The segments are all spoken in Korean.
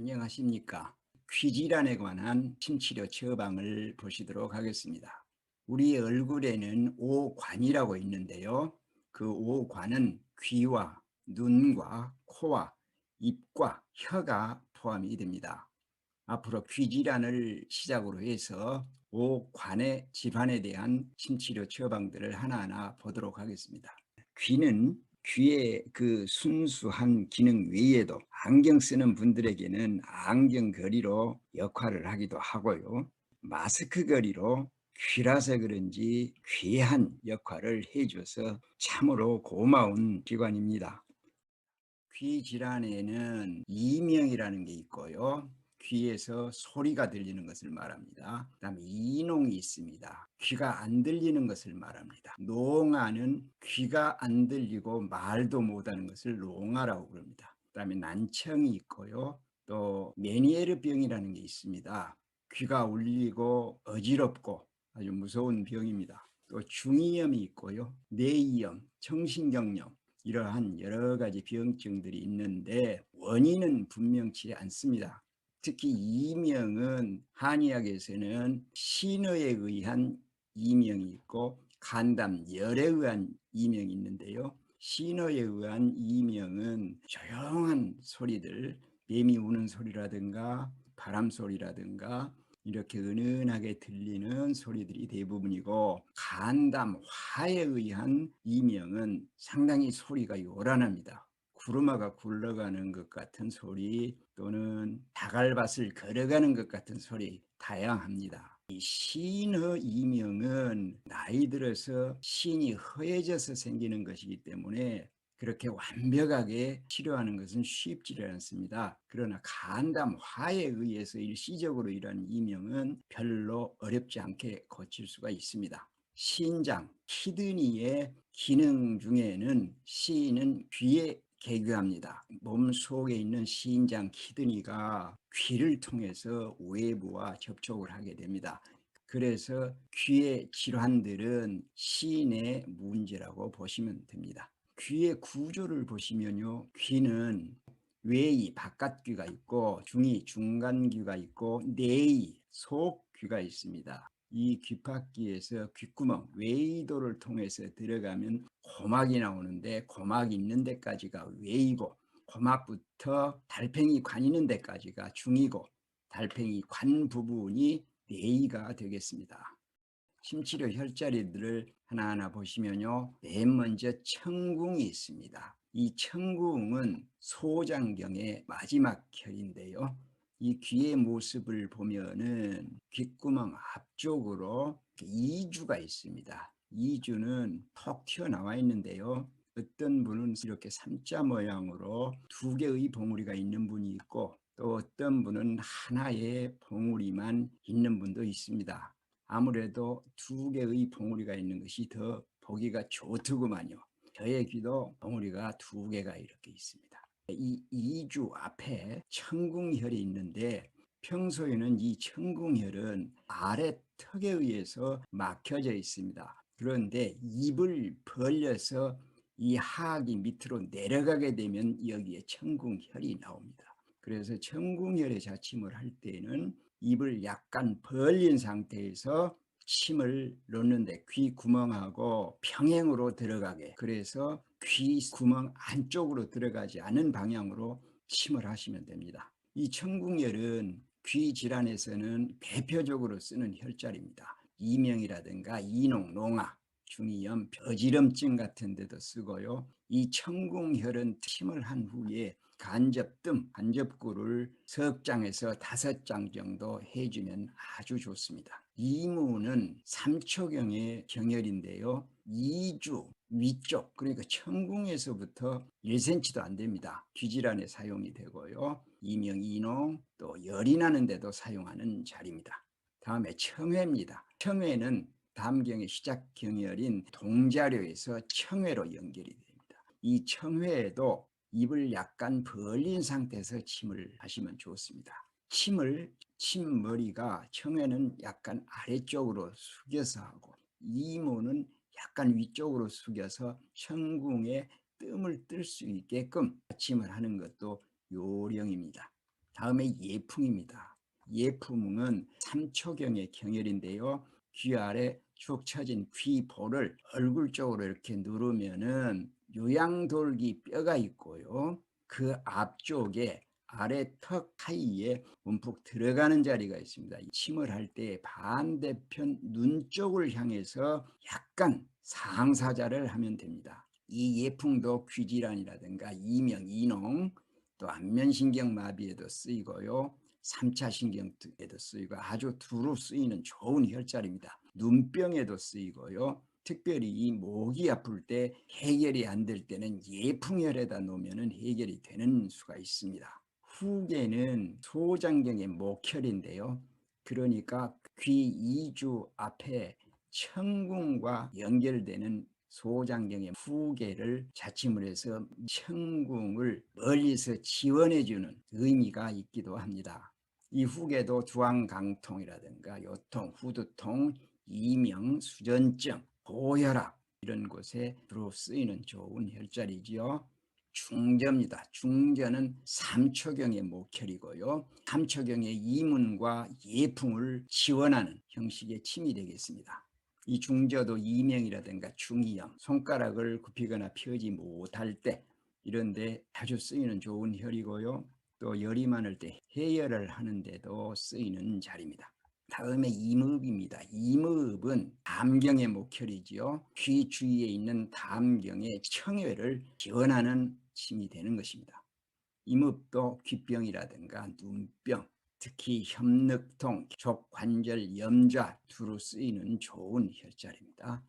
안녕하십니까. 귀질환에 관한 침치료 처방을 보시도록 하겠습니다. 우리 얼굴에는 오관이라고 있는데요. 그 오관은 귀와 눈과 코와 입과 혀가 포함이 됩니다. 앞으로 귀질환을 시작으로 해서 오관의 질환에 대한 침치료 처방들을 하나하나 보도록 하겠습니다. 귀는 귀의 그 순수한 기능 외에도 안경 쓰는 분들에게는 안경 거리로 역할을 하기도 하고요. 마스크 거리로 귀라서 그런지 귀한 역할을 해줘서 참으로 고마운 기관입니다. 귀 질환에는 이명이라는 게 있고요. 귀에서 소리가 들리는 것을 말합니다. 그다음에 이농이 있습니다. 귀가 안 들리는 것을 말합니다. 농아는 귀가 안 들리고 말도 못하는 것을 농아라고 부릅니다. 그다음에 난청이 있고요. 또 메니에르병이라는 게 있습니다. 귀가 울리고 어지럽고 아주 무서운 병입니다. 또 중이염이 있고요. 뇌이염, 청신경염, 이러한 여러 가지 병증들이 있는데 원인은 분명치 않습니다. 특히 이명은 한의학에서는 신의에 의한 이명이 있고 간담열에 의한 이명이 있는데요. 신의에 의한 이명은 조용한 소리들, 뱀이 우는 소리라든가 바람 소리라든가 이렇게 은은하게 들리는 소리들이 대부분이고, 간담화에 의한 이명은 상당히 소리가 요란합니다. 구루마가 굴러가는 것 같은 소리 또는 다갈밭을 걸어가는 것 같은 소리 다양합니다. 이 신의 이명은 나이 들어서 신이 허해져서 생기는 것이기 때문에 그렇게 완벽하게 치료하는 것은 쉽지를 않습니다. 그러나 간담화에 의해서 일시적으로 일어난 이명은 별로 어렵지 않게 고칠 수가 있습니다. 신장, 키드니의 기능 중에는 신은 귀에 개교합니다. 몸 속에 있는 신장, 키드니가 귀를 통해서 외부와 접촉을 하게 됩니다. 그래서 귀의 질환들은 신의 문제라고 보시면 됩니다. 귀의 구조를 보시면요, 귀는 외이 바깥귀가 있고 중이 중간귀가 있고 내이 속귀가 있습니다. 이 귓바퀴에서 귓구멍 외이도를 통해서 들어가면 고막이 나오는데, 고막이 있는 데까지가 외이고 고막부터 달팽이 관 있는 데까지가 중이고 달팽이 관 부분이 내이가 되겠습니다. 침치료 혈자리들을 하나하나 보시면요, 맨 먼저 청궁이 있습니다. 이 청궁은 소장경의 마지막 혈인데요, 이 귀의 모습을 보면은 귓구멍 앞쪽으로 이주가 있습니다. 이주는 턱 튀어나와 있는데요, 어떤 분은 이렇게 삼자 모양으로 두 개의 봉우리가 있는 분이 있고, 또 어떤 분은 하나의 봉우리만 있는 분도 있습니다. 아무래도 두 개의 봉우리가 있는 것이 더 보기가 좋더구만요. 저의 귀도 봉우리가 두 개가 이렇게 있습니다. 이 이주 앞에 청궁혈이 있는데, 평소에는 이 청궁혈은 아래 턱에 의해서 막혀져 있습니다. 그런데 입을 벌려서 이 하악이 밑으로 내려가게 되면 여기에 청궁혈이 나옵니다. 그래서 청궁혈에 자침을 할 때는 입을 약간 벌린 상태에서 침을 놓는데 귀 구멍하고 평행으로 들어가게, 그래서 귀 구멍 안쪽으로 들어가지 않은 방향으로 침을 하시면 됩니다. 이 청궁혈은 귀 질환에서는 대표적으로 쓰는 혈자리입니다. 이명이라든가 이농, 농아, 중이염, 벼지름증 같은 데도 쓰고요. 이 청궁혈은 침을 한 후에 간접뜸, 간접구를 석 장에서 5장 정도 해주면 아주 좋습니다. 이무는 3초경의 경혈인데요, 2주 위쪽, 그러니까 청궁에서부터 1cm도 안 됩니다. 귀질환에 사용이 되고요, 이명, 이농, 또 열이 나는 데도 사용하는 자리입니다. 다음에 청회입니다. 청회는 담경의 시작 경혈인 동자료에서 청회로 연결이 됩니다. 이 청회에도 입을 약간 벌린 상태에서 침을 하시면 좋습니다. 침머리가 청회는 약간 아래쪽으로 숙여서 하고, 이모는 약간 위쪽으로 숙여서 청궁에 뜸을 뜰 수 있게끔 침을 하는 것도 요령입니다. 다음에 예풍입니다. 예풍은 3초경의 경혈인데요. 귀 아래 축 처진 귀볼을 얼굴 쪽으로 이렇게 누르면은 요양돌기 뼈가 있고요. 그 앞쪽에 아래 턱 사이에 움푹 들어가는 자리가 있습니다. 침을 할 때 반대편 눈 쪽을 향해서 약간 상사자를 하면 됩니다. 이 예풍도 귀질환이라든가 이명, 이농, 또 안면신경마비에도 쓰이고요. 3차 신경에도 쓰이고 아주 두루 쓰이는 좋은 혈자리입니다. 눈병에도 쓰이고요. 특별히 이 목이 아플 때 해결이 안 될 때는 예풍혈에다 놓으면 해결이 되는 수가 있습니다. 후계는 소장경의 목혈인데요. 그러니까 귀 이주 앞에 청궁과 연결되는 소장경의 후계를 자침을 해서 청궁을 멀리서 지원해주는 의미가 있기도 합니다. 이 후계도 주황강통이라든가 요통, 후두통, 이명, 수전증, 고혈압 이런 곳에 주로 쓰이는 좋은 혈자리지요. 중저입니다. 중저는 삼초경의 목혈이고요. 삼초경의 이문과 예풍을 지원하는 형식의 침이 되겠습니다. 이 중저도 이명이라든가 중이염, 손가락을 굽히거나 펴지 못할 때 이런 데 자주 쓰이는 좋은 혈이고요. 또 열이 많을 때 해열을 하는데도 쓰이는 자리입니다. 다음에 이무읍입니다. 이무읍은 담경의 목혈이지요. 귀 주위에 있는 담경의 청혈을 지원하는 침이 되는 것입니다. 이무읍도 귀병이라든가 눈병, 특히 협늑통, 족관절 염좌 두루 쓰이는 좋은 혈자리입니다.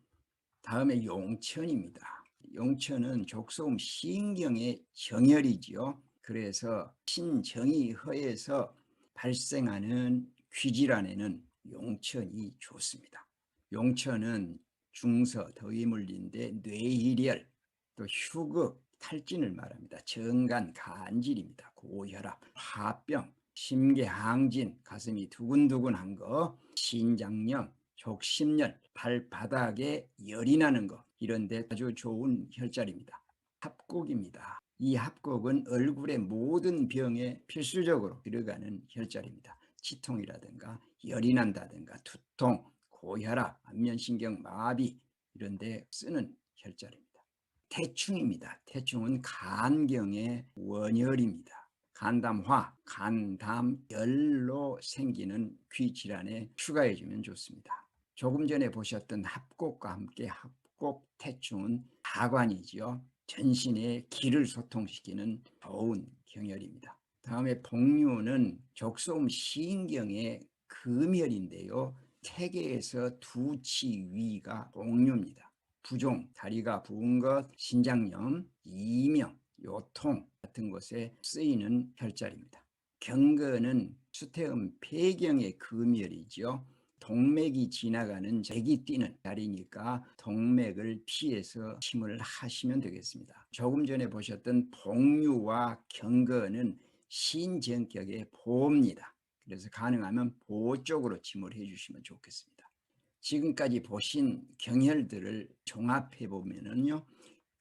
다음에 용천입니다. 용천은 족소음 신경의 정혈이지요. 그래서 신정이 허해서 발생하는 귀질환에는 용천이 좋습니다. 용천은 중서, 더위 물린데 뇌일혈, 또 휴극, 탈진을 말합니다. 정간, 간질입니다. 고혈압, 화병, 심계항진, 가슴이 두근두근한 거, 신장염, 족심열, 발바닥에 열이 나는 거 이런 데 아주 좋은 혈자리입니다. 합곡입니다. 이 합곡은 얼굴의 모든 병에 필수적으로 들어가는 혈자리입니다. 치통이라든가 열이 난다든가 두통, 고혈압, 안면신경 마비 이런 데 쓰는 혈자리입니다. 태충입니다. 태충은 간경의 원혈입니다. 간담화, 간담열로 생기는 귀질환에 추가해주면 좋습니다. 조금 전에 보셨던 합곡과 함께 합곡태충은 하관이지요. 전신의 기를 소통시키는 좋은 경혈입니다. 다음에 복류는 족소음 신경의 금혈인데요. 태계에서 두치 위가 복류입니다. 부종, 다리가 부은 것, 신장염, 이명, 요통 같은 곳에 쓰이는 혈자리입니다. 경건은 수태음 폐경의 금혈이죠. 동맥이 지나가는 맥이 뛰는 자리니까 동맥을 피해서 침을 하시면 되겠습니다. 조금 전에 보셨던 복류와 경건은 신정격의 보입니다. 그래서 가능하면 보 쪽으로 침을 해주시면 좋겠습니다. 지금까지 보신 경혈들을 종합해 보면은요,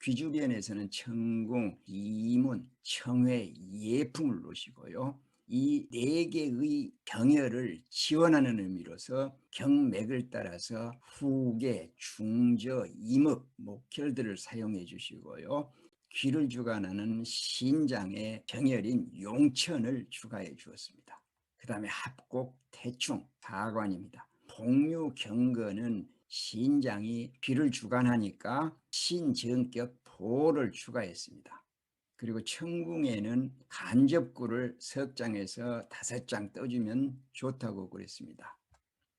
귀 주변에서는 청궁, 이문, 청회, 예풍을 놓으시고요. 이 네 개의 경혈을 지원하는 의미로서 경맥을 따라서 후계, 중저, 이목, 목혈들을 사용해 주시고요. 귀를 주관하는 신장의 경혈인 용천을 추가해 주었습니다. 그 다음에 합곡, 태충, 사관입니다. 복류 경건은 신장이 귀를 주관하니까 신정격 보를 추가했습니다. 그리고 청궁에는 간접구를 석 장에서 5장 떠주면 좋다고 그랬습니다.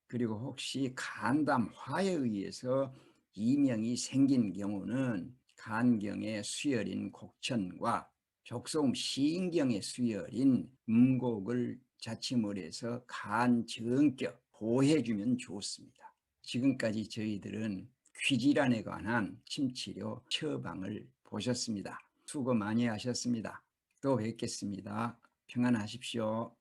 그리고 혹시 간담화에 의해서 이명이 생긴 경우는 간경의 수혈인 곡천과 족소음 신경의 수혈인 음곡을 자침을 해서 간정격 보해주면 좋습니다. 지금까지 저희들은 귀질환에 관한 침치료 처방을 보셨습니다. 수고 많이 하셨습니다. 또 뵙겠습니다. 평안하십시오.